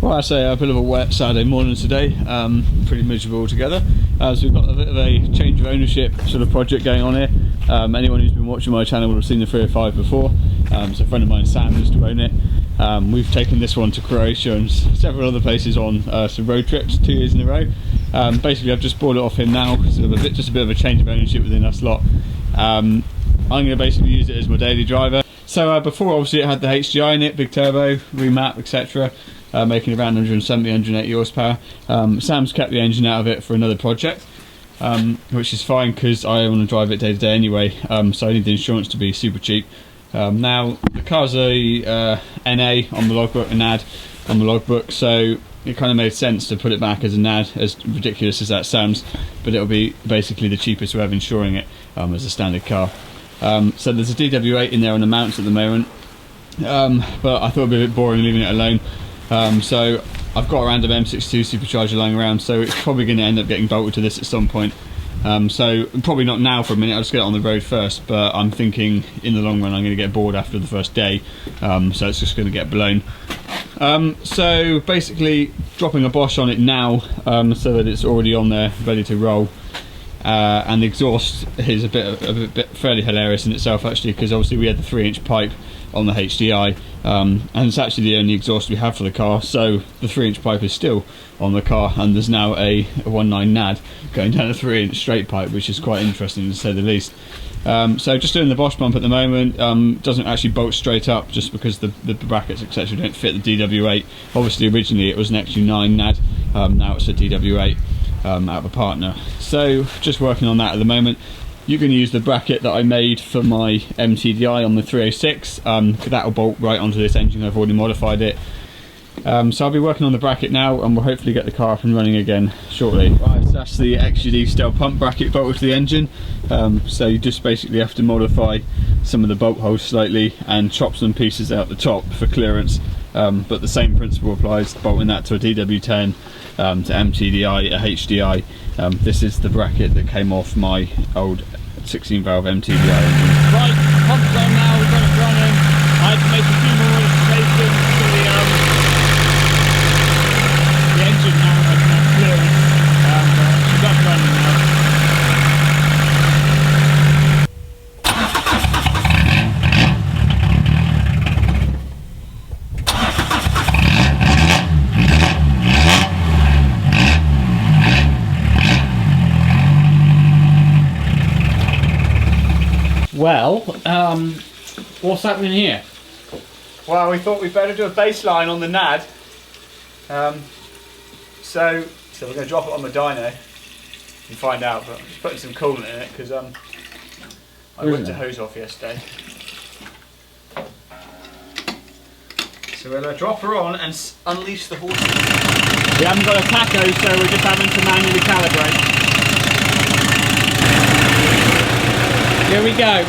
Well, I say a bit of a wet Saturday morning today, pretty miserable altogether. So we've got a bit of a change of ownership sort of project going on here. Anyone who's been watching my channel will have seen the 305 before. So a friend of mine, Sam, used to own it. We've taken this one to Croatia and several other places on some road trips 2 years in a row. Basically, I've just bought it off him now because of just a bit of a change of ownership within us lot. I'm going to basically use it as my daily driver. So before, obviously, it had the HDI in it, big turbo, remap, etc. Making around 170, 180 horsepower. Sam's kept the engine out of it for another project, which is fine because I want to drive it day to day anyway, so I need the insurance to be super cheap. Now, the car's a NA on the logbook, a NAD on the logbook, so it kind of made sense to put it back as a NAD, as ridiculous as that sounds, but it'll be basically the cheapest way of insuring it as a standard car. So there's a DW8 in there on the mounts at the moment, but I thought it'd be a bit boring leaving it alone. So I've got a random M62 supercharger lying around, so it's probably going to end up getting bolted to this at some point. So probably not now for a minute, I'll just get it on the road first, but I'm thinking in the long run I'm going to get bored after the first day, so it's just going to get blown. So basically dropping a Bosch on it now, so that it's already on there ready to roll. And the exhaust is a bit fairly hilarious in itself actually, because obviously we had the 3-inch pipe on the HDI, and it's actually the only exhaust we have for the car, so the 3-inch pipe is still on the car, and there's now a 1.9 NAD going down a 3-inch straight pipe, which is quite interesting to say the least. So just doing the Bosch pump at the moment. Doesn't actually bolt straight up just because the brackets etc don't fit the DW8. Obviously originally it was an XU9 NAD, now it's a DW8 out of a partner, so just working on that at the moment. You're going to use the bracket that I made for my MTDI on the 306. That will bolt right onto this engine. I've already modified it. So I'll be working on the bracket now, and we'll hopefully get the car up and running again shortly. Right, so that's the XUD style pump bracket bolted to the engine. So you just basically have to modify some of the bolt holes slightly and chop some pieces out the top for clearance. But the same principle applies, bolting that to a DW10, to MTDI, a HDI. This is the bracket that came off my old 16 valve MTDI engine. Right, pump's on now, we've got it running. I had to make a few more modifications to the engine now, I can have clearance, she's up running now. Well, what's happening here? Well, we thought we'd better do a baseline on the NAD. So we're going to drop it on the dyno and find out, but I'm just putting some coolant in it because I whipped the hose off yesterday. So we're going to drop her on and unleash the horses. We haven't got a tacho, so we're just having to manually calibrate. Here we go.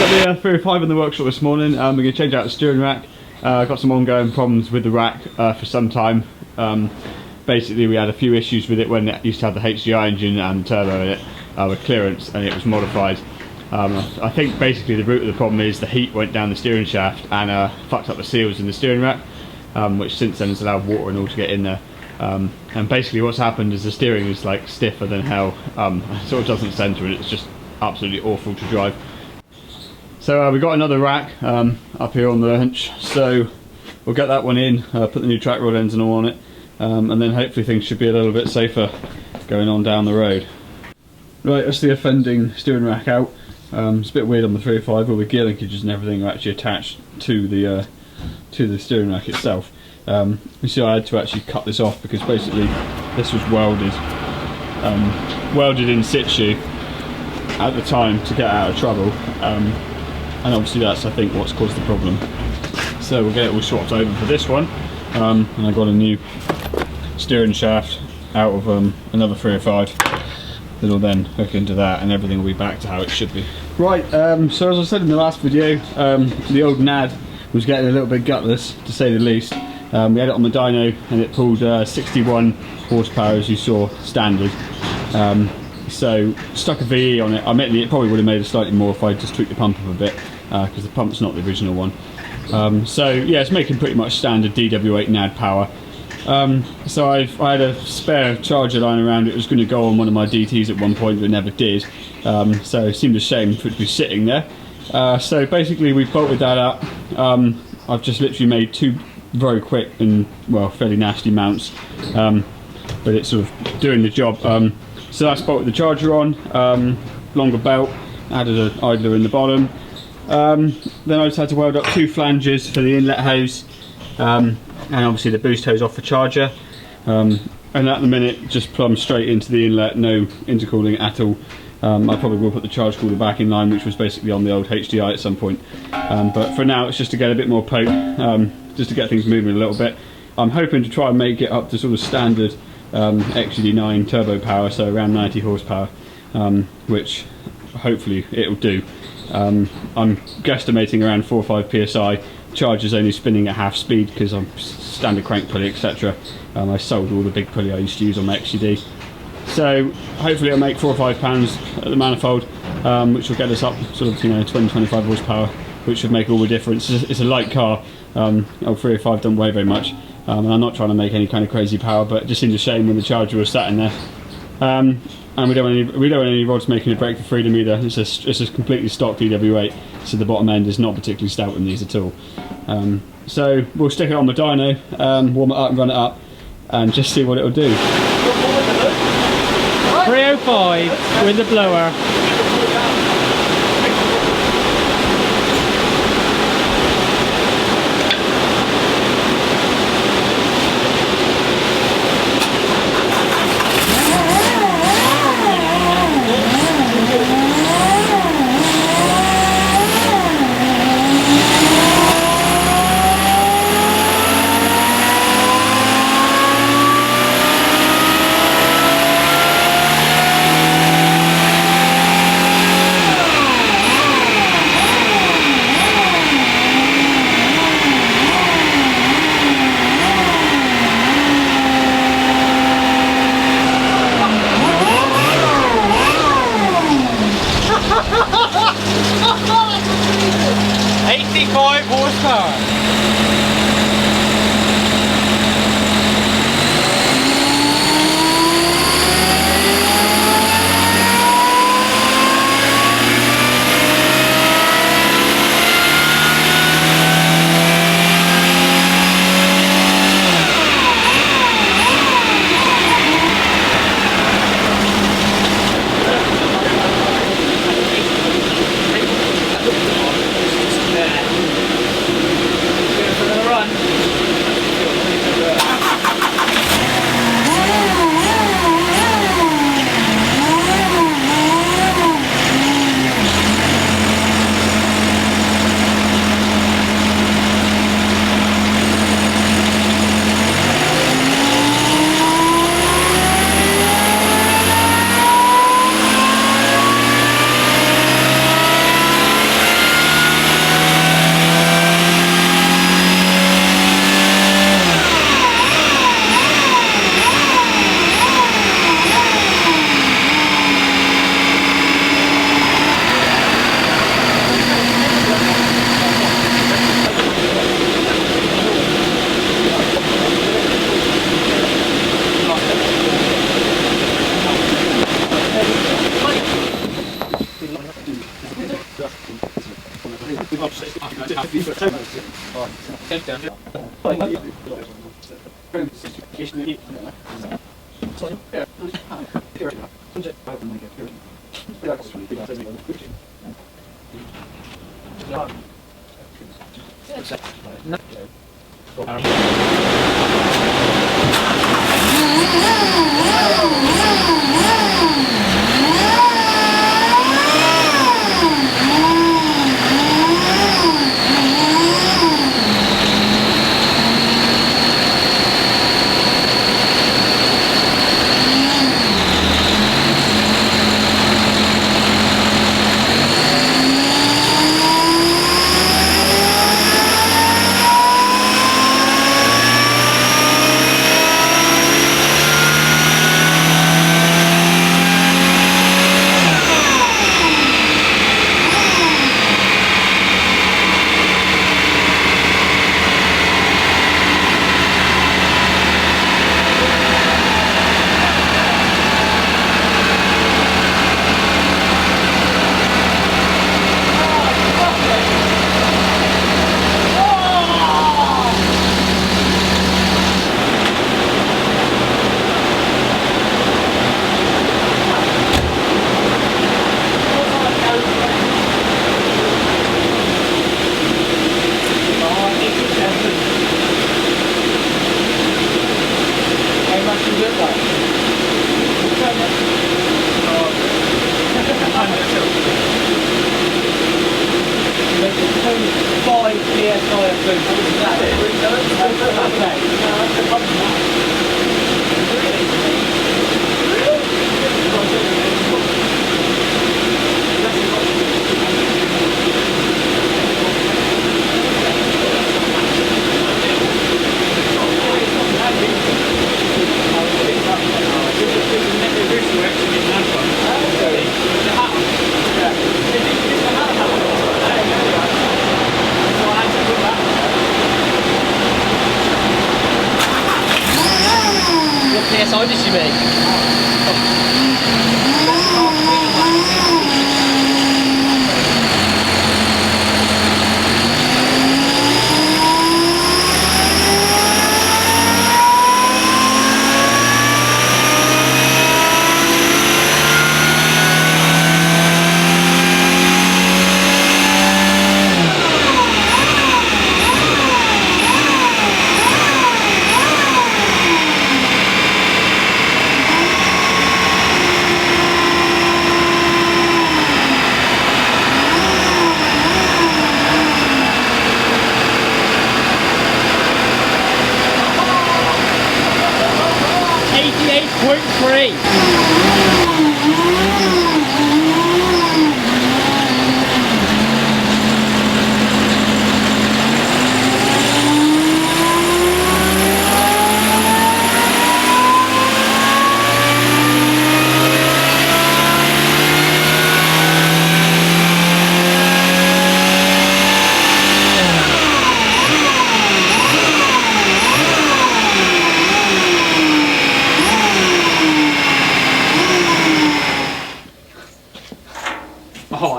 Got the 305 in the workshop this morning. We're going to change out the steering rack. Got some ongoing problems with the rack for some time. Basically we had a few issues with it when it used to have the HDI engine and turbo in it with clearance, and it was modified. I think basically the root of the problem is the heat went down the steering shaft and fucked up the seals in the steering rack, which since then has allowed water and all to get in there. And basically what's happened is the steering is like stiffer than hell. It sort of doesn't centre, and it's just absolutely awful to drive. So we've got another rack up here on the bench, so we'll get that one in, put the new track rod ends and all on it, and then hopefully things should be a little bit safer going on down the road. Right, that's the offending steering rack out. It's a bit weird on the 305, all the gear linkages and everything are actually attached to the steering rack itself. You see I had to actually cut this off because basically this was welded in situ at the time to get out of trouble. And obviously that's, I think, what's caused the problem. So we'll get it all swapped over for this one, and I got a new steering shaft out of another 305 that'll then hook into that, and everything will be back to how it should be. Right, so as I said in the last video, the old NAD was getting a little bit gutless, to say the least. We had it on the dyno and it pulled 61 horsepower, as you saw, standard. So stuck a VE on it. Admittedly it probably would have made it slightly more if I just tweaked the pump up a bit, because the pump's not the original one. So yeah, it's making pretty much standard DW8 NAD power. So I had a spare charger lying around. It was going to go on one of my DTs at one point, but it never did. So it seemed a shame for it to be sitting there. So basically we bolted that up. I've just literally made two very quick and, well, fairly nasty mounts, but it's sort of doing the job. So that's bolted the charger on, longer belt, added an idler in the bottom. Then I just had to weld up two flanges for the inlet hose, and obviously the boost hose off the charger. And at the minute just plumb straight into the inlet, no intercooling at all. I probably will put the charge cooler back in line, which was basically on the old HDI at some point. But for now it's just to get a bit more poke, just to get things moving a little bit. I'm hoping to try and make it up to sort of standard XGD9 turbo power, so around 90 horsepower, which hopefully it'll do. I'm guesstimating around 4 or 5 psi. Charger's only spinning at half speed because I'm standard crank pulley, etc. I sold all the big pulley I used to use on my XGD. So hopefully it'll make 4 or 5 pounds at the manifold, which will get us up sort of 20-25 horsepower, which should make all the difference. It's a light car. Old 305 don't weigh very much, and I'm not trying to make any kind of crazy power, but it just seemed a shame when the charger was sat in there. And we don't want any rods making a break for freedom either. It's a completely stock DW8, so the bottom end is not particularly stout in these at all. So we'll stick it on the dyno, warm it up and run it up, and just see what it'll do. 305 with the blower. PSI did you make?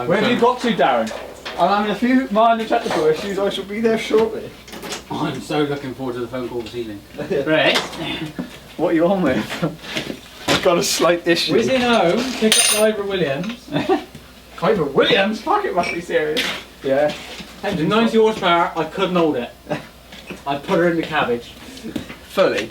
Where have you got to, Darren? I'm having a few minor technical issues. I shall be there shortly. I'm so looking forward to the phone call this evening. Right. What are you on with? I've got a slight issue. Whizzing home, pick up Ivor Williams. Ivor Williams? Fuck, it must be serious. Yeah. 90 horsepower, I couldn't hold it. I put her in the cabbage. Fully?